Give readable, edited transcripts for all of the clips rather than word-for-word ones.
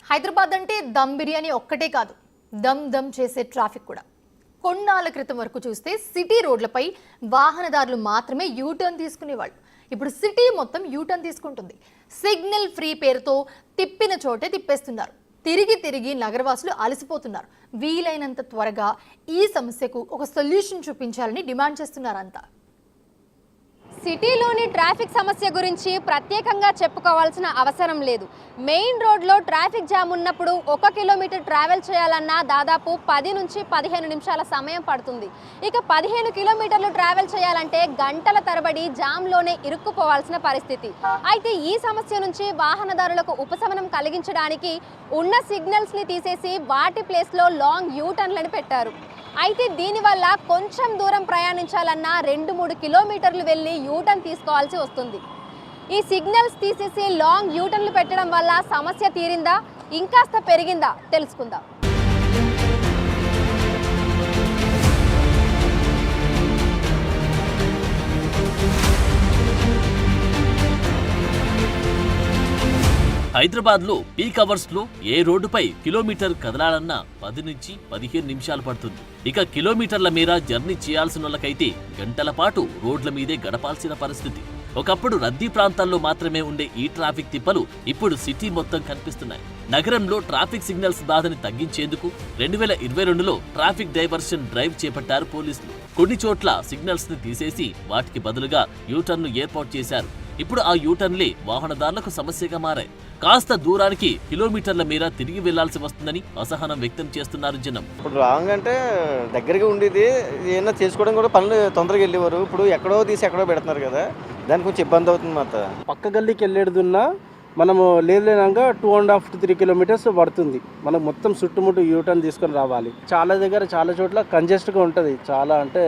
హైదరాబాద్ అంటే దమ్ బిర్యానీ ఒక్కటే కాదు, దమ్ దమ్ చేసే ట్రాఫిక్ కూడా. కొన్నాళ్ళ క్రితం వరకు చూస్తే సిటీ రోడ్లపై వాహనదారులు మాత్రమే యూటర్న్ తీసుకునేవాళ్ళు. ఇప్పుడు సిటీ మొత్తం యూటర్న్ తీసుకుంటుంది. సిగ్నల్ ఫ్రీ పేరుతో తిప్పిన చోటే తిప్పేస్తున్నారు. తిరిగి తిరిగి నగరవాసులు అలసిపోతున్నారు. వీలైనంత త్వరగా ఈ సమస్యకు ఒక సొల్యూషన్ చూపించాలని డిమాండ్ చేస్తున్నారంతా. సిటీలోని ట్రాఫిక్ సమస్య గురించి ప్రత్యేకంగా చెప్పుకోవాల్సిన అవసరం లేదు. మెయిన్ రోడ్లో ట్రాఫిక్ జామ్ ఉన్నప్పుడు 1 కిలోమీటర్ ట్రావెల్ చేయాలన్నా దాదాపు 10 నుంచి 15 నిమిషాల సమయం పడుతుంది. ఇక 15 కిలోమీటర్లు ట్రావెల్ చేయాలంటే గంటల తరబడి జామ్లోనే ఇరుక్కుపోవాల్సిన పరిస్థితి. అయితే ఈ సమస్య నుంచి వాహనదారులకు ఉపశమనం కలిగించడానికి ఉన్న సిగ్నల్స్ని తీసేసి వాటి ప్లేస్లో లాంగ్ యూటర్న్లను పెట్టారు. అయితే దీనివల్ల కొంచెం దూరం ప్రయాణించాలన్నా 2-3 కిలోమీటర్లు వెళ్ళి యూటర్న్ తీసుకోవాల్సి వస్తుంది. ఈ సిగ్నల్స్ తీసేసి లాంగ్ యూటర్న్లు పెట్టడం వల్ల సమస్య తీరిందా, ఇంకాస్త పెరిగిందా తెలుసుకుందాం. హైదరాబాద్లో పీక్ అవర్స్లో ఏ రోడ్డుపై కిలోమీటర్ కదలాలన్నా 10 నుంచి 15 నిమిషాలు పడుతుంది. ఇక కిలోమీటర్ల మేర జర్నీ చేయాల్సిన వాళ్ళకైతే గంటల పాటు రోడ్ల మీదే గడపాల్సిన పరిస్థితి. ఒకప్పుడు రద్దీ ప్రాంతాల్లో మాత్రమే ఉండే ఈ ట్రాఫిక్ తిప్పలు ఇప్పుడు సిటీ మొత్తం కనిపిస్తున్నాయి. నగరంలో ట్రాఫిక్ సిగ్నల్స్ బాధని తగ్గించేందుకు 2022లో ట్రాఫిక్ డైవర్షన్ డ్రైవ్ చేపట్టారు పోలీసులు. కొన్ని చోట్ల సిగ్నల్స్ ని తీసేసి వాటికి బదులుగా యూటర్న్లు ఏర్పాటు చేశారు. ఇప్పుడు ఆ యూటర్న్లే వాహనదారులకు సమస్యగా మారాయి. కాస్త దూరానికి కిలోమీటర్ల మేర తిరిగి వెళ్లాల్సి వస్తుందని అసహనం వ్యక్తం చేస్తున్నారు జనం. ఇప్పుడు లాంగ్ అంటే దగ్గరగా ఉండేది, ఏమన్నా చేసుకోవడం కూడా పనులు తొందరగా వెళ్ళేవారు. ఇప్పుడు ఎక్కడో తీసి ఎక్కడో పెడుతున్నారు కదా, దానికి కొంచెం ఇబ్బంది అవుతుంది. మాట పక్క గల్లీకి వెళ్ళేదున్నా మనము లేదంగా 2.5 to 3 కిలోమీటర్స్ పడుతుంది. మనం మొత్తం చుట్టుముట్టు యూటర్న్ తీసుకొని రావాలి. చాలా దగ్గర చాలా చోట్ల కంజెస్ట్గా ఉంటుంది. చాలా అంటే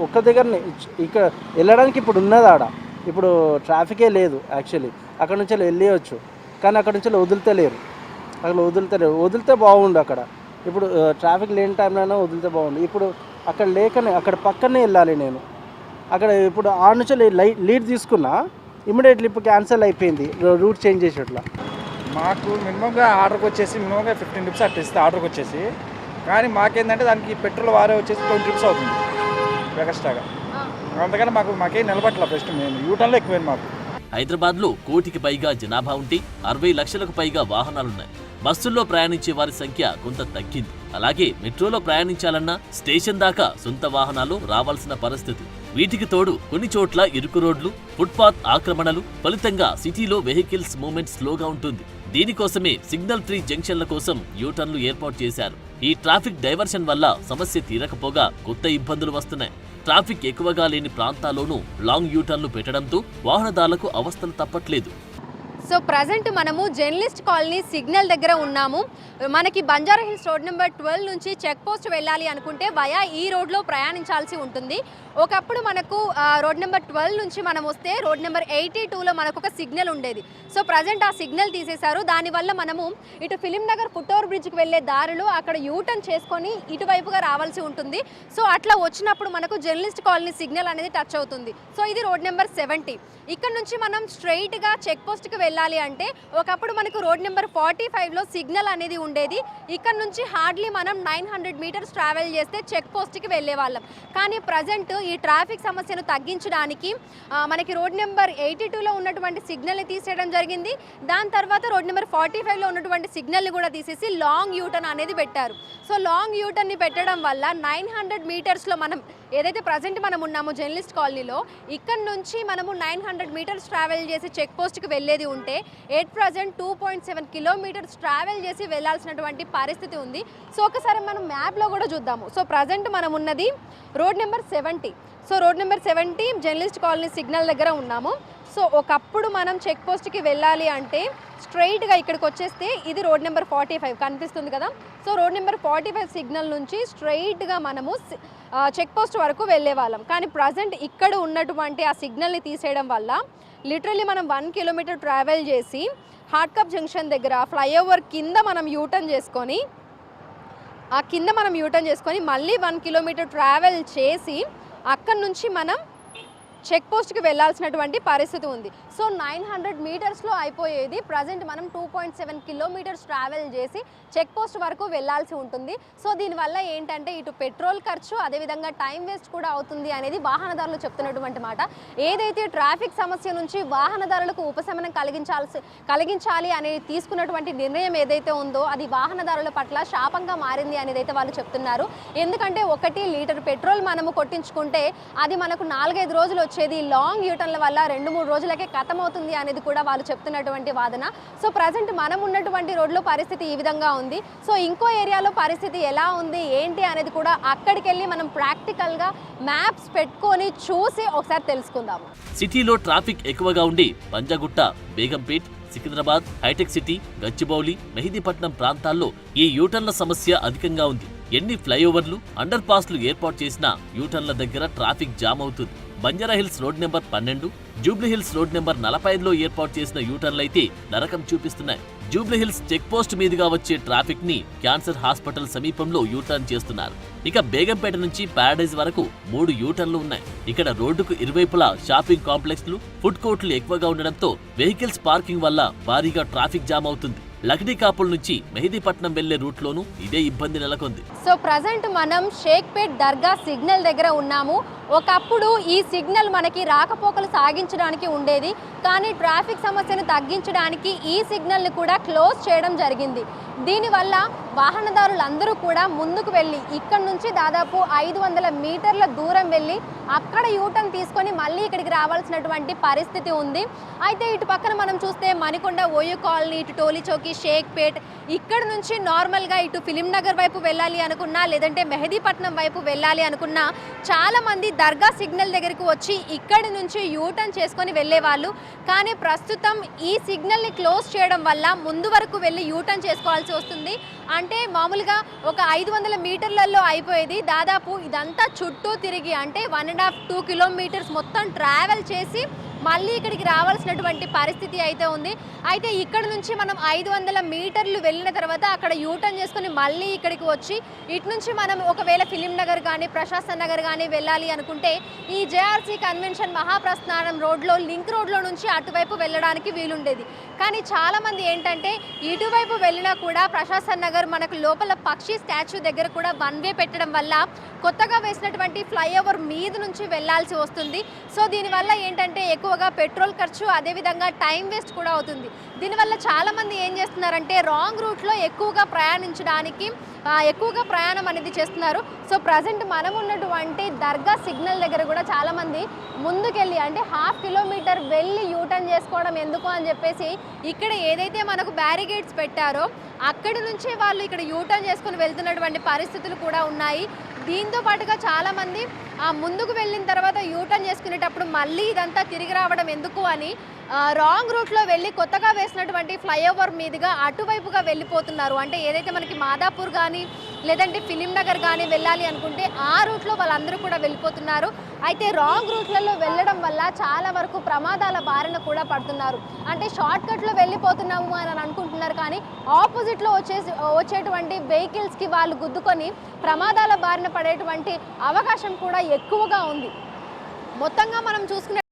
ఒక్క దగ్గరనే ఇక వెళ్ళడానికి ఇప్పుడు ఉన్నది ఆడ. ఇప్పుడు ట్రాఫికే లేదు యాక్చువల్లీ. అక్కడ నుంచి వెళ్ళేయచ్చు, కానీ అక్కడ నుంచి వదులుతలేరు. అక్కడ వదిలితే బాగుండు. అక్కడ ఇప్పుడు ట్రాఫిక్ లేని టైంలో వదిలితే బాగుండు. ఇప్పుడు అక్కడ లేకనే అక్కడ పక్కనే వెళ్ళాలి నేను. అక్కడ ఇప్పుడు ఆ నుంచి లీడ్ తీసుకున్నా, ఇమీడియట్లీ ఇప్పుడు క్యాన్సిల్ అయిపోయింది రూట్ చేంజ్ చేసేట్లా. మాకు మినిమంగా ఆర్డర్కి వచ్చేసి మినిమంగా 15 రూపీస్ అట్లా ఇస్తే ఆర్డర్కి వచ్చేసి, కానీ మాకేంటంటే దానికి పెట్రోల్ వారే వచ్చేసి 20 రూపీస్ అవుతుంది ఎక్స్ట్రాగా. అంతకన్నా మాకేం నిలబట్ల. ఫస్ట్ మేము యూటర్న్లో ఎక్కువైంది మాకు. హైదరాబాద్లో 1 కోటికి పైగా జనాభా ఉంటే 60 లక్షలకు పైగా వాహనాలున్నాయి. బస్సుల్లో ప్రయాణించే వారి సంఖ్య కొంత తగ్గింది. అలాగే మెట్రోలో ప్రయాణించాలన్నా స్టేషన్ దాకా సొంత వాహనాలు రావాల్సిన పరిస్థితి. వీటికి తోడు కొన్ని చోట్ల ఇరుకు రోడ్లు, ఫుట్పాత్ ఆక్రమణలు ఫలితంగా సిటీలో వెహికల్స్ మూవ్మెంట్ స్లోగా ఉంటుంది. దీనికోసమే సిగ్నల్ ఫ్రీ జంక్షన్ల కోసం యూటర్న్లు ఏర్పాటు చేశారు. ఈ ట్రాఫిక్ డైవర్షన్ వల్ల సమస్య తీరకపోగా కొత్త ఇబ్బందులు వస్తున్నాయి. ట్రాఫిక్ ఎక్కువగా లేని ప్రాంతాల్లోనూ లాంగ్ యూటర్న్లు పెట్టడంతో వాహనదారులకు అవస్థలు తప్పట్లేదు. సో ప్రజెంట్ మనము జర్నలిస్ట్ కాలనీ సిగ్నల్ దగ్గర ఉన్నాము. మనకి బంజారా హిల్స్ రోడ్ నెంబర్ 12 నుంచి చెక్ పోస్ట్ వెళ్ళాలి అనుకుంటే వయా ఈ రోడ్లో ప్రయాణించాల్సి ఉంటుంది. ఒకప్పుడు మనకు రోడ్ నెంబర్ 12 నుంచి మనం వస్తే రోడ్ నెంబర్ 82లో మనకు ఒక సిగ్నల్ ఉండేది. సో ప్రజెంట్ ఆ సిగ్నల్ తీసేశారు. దానివల్ల మనము ఇటు ఫిలిం నగర్ ఫుట్ ఓవర్ బ్రిడ్జ్కి వెళ్ళే దారిలో అక్కడ యూటర్న్ చేసుకొని ఇటువైపుగా రావాల్సి ఉంటుంది. సో అట్లా వచ్చినప్పుడు మనకు జర్నలిస్ట్ కాలనీ సిగ్నల్ అనేది టచ్ అవుతుంది. సో ఇది రోడ్ నెంబర్ 70. ఇక్కడ నుంచి మనం స్ట్రైట్గా చెక్ పోస్ట్కి వెళ్ళాలి అంటే ఒకప్పుడు మనకు రోడ్ నెంబర్ 45లో సిగ్నల్ అనేది ఉండేది. ఇక్కడ నుంచి హార్డ్లీ మనం 900 మీటర్స్ ట్రావెల్ చేస్తే చెక్ పోస్ట్కి వెళ్ళే వాళ్ళం. కానీ ప్రజెంట్ ఈ ట్రాఫిక్ సమస్యను తగ్గించడానికి మనకి రోడ్ నెంబర్ 82లో ఉన్నటువంటి సిగ్నల్ని తీసేయడం జరిగింది. దాని తర్వాత రోడ్ నెంబర్ 45లో ఉన్నటువంటి సిగ్నల్ని కూడా తీసేసి లాంగ్ యూటర్న్ అనేది పెట్టారు. సో లాంగ్ యూటర్న్ని పెట్టడం వల్ల 900 మీటర్స్లో మనం ఏదైతే ప్రజెంట్ మనం ఉన్నామో జర్నలిస్ట్ కాలనీలో, ఇక్కడ నుంచి మనము 900 మీటర్స్ ట్రావెల్ చేసి చెక్ పోస్ట్కి వెళ్ళేది ఉంటే ఎట్ ప్రజెంట్ 2.7 కిలోమీటర్స్ ట్రావెల్ చేసి వెళ్ళాల్సినటువంటి పరిస్థితి ఉంది. సో ఒకసారి మనం మ్యాప్లో కూడా చూద్దాము. సో ప్రజెంట్ మనం ఉన్నది road number 70. So road number 70 journalist colony signal దగ్గర ఉన్నాము. సో ఒకప్పుడు మనం చెక్ పోస్ట్కి వెళ్ళాలి అంటే స్ట్రైట్గా ఇక్కడికి వచ్చేస్తే ఇది రోడ్ నెంబర్ 45 కనిపిస్తుంది కదా. సో రోడ్ నెంబర్ 45 సిగ్నల్ నుంచి స్ట్రైట్గా మనము చెక్ పోస్ట్ వరకు వెళ్ళే వాళ్ళం. కానీ ప్రజెంట్ ఇక్కడ ఉన్నటువంటి ఆ సిగ్నల్ని తీసేయడం వల్ల లిటరల్లీ మనం 1 కిలోమీటర్ ట్రావెల్ చేసి హార్ట్ కప్ జంక్షన్ దగ్గర ఫ్లైఓవర్ కింద మనం యూటర్న్ చేసుకొని మళ్ళీ 1 కిలోమీటర్ ట్రావెల్ చేసి అక్కడి నుంచి మనం చెక్ పోస్ట్కి వెళ్ళాల్సినటువంటి పరిస్థితి ఉంది. సో 900 మీటర్స్లో అయిపోయేది ప్రజెంట్ మనం 2.7 కిలోమీటర్స్ ట్రావెల్ చేసి చెక్ పోస్ట్ వరకు వెళ్ళాల్సి ఉంటుంది. సో దీనివల్ల ఏంటంటే ఇటు పెట్రోల్ ఖర్చు అదేవిధంగా టైం వేస్ట్ కూడా అవుతుంది అనేది వాహనదారులు చెప్తున్నటువంటి మాట. ఏదైతే ట్రాఫిక్ సమస్య నుంచి వాహనదారులకు ఉపశమనం కలిగించాలి అనేది తీసుకున్నటువంటి నిర్ణయం ఏదైతే ఉందో అది వాహనదారుల పట్ల శాపంగా మారింది అనేది అయితే వాళ్ళు చెప్తున్నారు. ఎందుకంటే 1 లీటర్ పెట్రోల్ మనము కొట్టించుకుంటే అది మనకు 4-5 రోజులు వచ్చేది లాంగ్ యూటర్న్ల వల్ల 2-3 రోజులకే ఖతమవుతుంది అనేది కూడా వాళ్ళు చెప్తున్నటువంటి వాదన. సో ప్రజెంట్ మనం ఉన్నటువంటి రోడ్లో పరిస్థితి ఈ విధంగా ఉంది. సో ఇంకో ఏరియాలో పరిస్థితి ఎలా ఉంది ఏంటి అనేది కూడా అక్కడికి వెళ్ళి మనం ప్రాక్టికల్గా మ్యాప్స్ పెట్టుకొని చూసి ఒకసారి తెలుసుకుందాము. సిటీలో ట్రాఫిక్ ఎక్కువగా ఉండి పంజాగుట్ట, బేగంపేట్, సికింద్రాబాద్, హైటెక్ సిటీ, గచ్చిబౌలి, మెహిదీపట్నం ప్రాంతాల్లో ఈ యూటర్న్ల సమస్య అధికంగా ఉంది. ఎన్ని ఫ్లైఓవర్లు, అండర్ పాస్లు ఏర్పాటు చేసినా యూటర్న్ల దగ్గర ట్రాఫిక్ జామ్ అవుతుంది. Banjara Hills road number 12, Jubilee Hills road number 45లో ఏర్పాటు చేసిన యూటర్న్లైతే నరకం చూపిస్తున్నాయి. జూబ్లీహిల్స్ చెక్ పోస్ట్ మీదుగా వచ్చే ట్రాఫిక్ ని క్యాన్సర్ హాస్పిటల్ సమీపంలో యూటర్న్ చేస్తున్నారు. ఇక బేగంపేట నుంచి ప్యారడైజ్ వరకు 3 యూటర్న్లు ఉన్నాయి. ఇక్కడ రోడ్డుకు ఇరువైపులా షాపింగ్ కాంప్లెక్స్లు, ఫుడ్ కోర్టులు ఎక్కువగా ఉండడంతో వెహికల్స్ పార్కింగ్ వల్ల భారీగా ట్రాఫిక్ జామ్ అవుతుంది. లక్డీకాపుల్ నుంచి మెహిదీపట్నం వెళ్లే రూట్లోనూ ఇదే ఇబ్బంది నెలకొంది. సో ప్రజెంట్ మనం షేక్పేట్ దర్గా సిగ్నల్ దగ్గర ఉన్నాము. ఒకప్పుడు ఈ సిగ్నల్ మనకి రాకపోకలు సాగించడానికి ఉండేది, కానీ ట్రాఫిక్ సమస్యను తగ్గించడానికి ఈ సిగ్నల్ని కూడా క్లోజ్ చేయడం జరిగింది. దీనివల్ల వాహనదారులందరూ కూడా ముందుకు వెళ్ళి ఇక్కడ నుంచి దాదాపు 500 మీటర్ల దూరం వెళ్ళి అక్కడ యూటర్న్ తీసుకొని మళ్ళీ ఇక్కడికి రావాల్సినటువంటి పరిస్థితి ఉంది. అయితే ఇటు పక్కన మనం చూస్తే మణికొండ, ఓయూ కాలనీ, ఇటు టోలీ చౌకీ, షేక్పేట్, ఇక్కడ నుంచి నార్మల్గా ఇటు ఫిలిం నగర్ వైపు వెళ్ళాలి అనుకున్నా లేదంటే మెహదీపట్నం వైపు వెళ్ళాలి అనుకున్నా చాలామంది దర్గా సిగ్నల్ దగ్గరికి వచ్చి ఇక్కడి నుంచి యూటర్న్ చేసుకొని వెళ్ళేవాళ్ళు. కానీ ప్రస్తుతం ఈ సిగ్నల్ని క్లోజ్ చేయడం వల్ల ముందు వరకు వెళ్ళి యూటర్న్ చేసుకోవాల్సి వస్తుంది. అంటే మామూలుగా ఒక 500 మీటర్లలో అయిపోయేది దాదాపు ఇదంతా చుట్టూ తిరిగి అంటే 1.5-2 కిలోమీటర్స్ మొత్తం ట్రావెల్ చేసి మళ్ళీ ఇక్కడికి రావాల్సినటువంటి పరిస్థితి అయితే ఉంది. అయితే ఇక్కడ నుంచి మనం 500 మీటర్లు వెళ్ళిన తర్వాత అక్కడ యూటర్న్ చేసుకుని మళ్ళీ ఇక్కడికి వచ్చి ఇటు నుంచి మనం ఒకవేళ ఫిలిం నగర్ కానీ ప్రశాసన్ నగర్ కానీ వెళ్ళాలి అనుకుంటే ఈ జేఆర్సీ కన్వెన్షన్ మహాప్రస్థానం రోడ్లో లింక్ రోడ్లో నుంచి అటువైపు వెళ్ళడానికి వీలుండేది. కానీ చాలామంది ఏంటంటే ఇటువైపు వెళ్ళినా కూడా ప్రశాసన్ నగర్ మనకు లోపల పక్షి స్టాచ్యూ దగ్గర కూడా 1 వే పెట్టడం వల్ల కొత్తగా వేసినటువంటి ఫ్లైఓవర్ మీద నుంచి వెళ్లాల్సి వస్తుంది. సో దీనివల్ల ఏంటంటే ఎక్కువగా పెట్రోల్ ఖర్చు అదేవిధంగా టైం వేస్ట్ కూడా అవుతుంది. దీనివల్ల చాలామంది ఏం చేస్తున్నారంటే రాంగ్ రూట్లో ఎక్కువగా ప్రయాణం అనేది చేస్తున్నారు. సో ప్రజెంట్ మనం ఉన్నటువంటి దర్గా సిగ్నల్ దగ్గర కూడా చాలామంది ముందుకెళ్ళి అంటే 1/2 కిలోమీటర్ వెళ్ళి యూటర్న్ చేసుకోవడం ఎందుకు అని చెప్పేసి ఇక్కడ ఏదైతే మనకు బ్యారిగేడ్స్ పెట్టారో అక్కడి నుంచి వాళ్ళు ఇక్కడ యూటర్న్ చేసుకుని వెళ్తున్నటువంటి పరిస్థితులు కూడా ఉన్నాయి. దీంతో పాటుగా చాలామంది ముందుకు వెళ్ళిన తర్వాత యూటర్న్ చేసుకునేటప్పుడు మళ్ళీ ఇదంతా తిరిగి రావడం ఎందుకు అని రాంగ్ రూట్లో వెళ్ళి కొత్తగా వేసినటువంటి ఫ్లైఓవర్ మీదుగా అటువైపుగా వెళ్ళిపోతున్నారు. అంటే ఏదైతే మనకి మాదాపూర్ కానీ లేదంటే ఫిలిం నగర్ కానీ వెళ్ళాలి అనుకుంటే ఆ రూట్లో వాళ్ళందరూ కూడా వెళ్ళిపోతున్నారు. అయితే రాంగ్ రూట్లలో వెళ్ళడం వల్ల చాలా వరకు ప్రమాదాల బారిన కూడా పడుతున్నారు. అంటే షార్ట్ కట్లో వెళ్ళిపోతున్నాము అని అనుకుంటున్నారు, కానీ ఆపోజిట్లో వచ్చేటువంటి వెహికల్స్కి వాళ్ళు గుద్దుకొని ప్రమాదాల బారిన పడేటువంటి అవకాశం కూడా ఎక్కువగా ఉంది. మొత్తంగా మనం చూసుకునే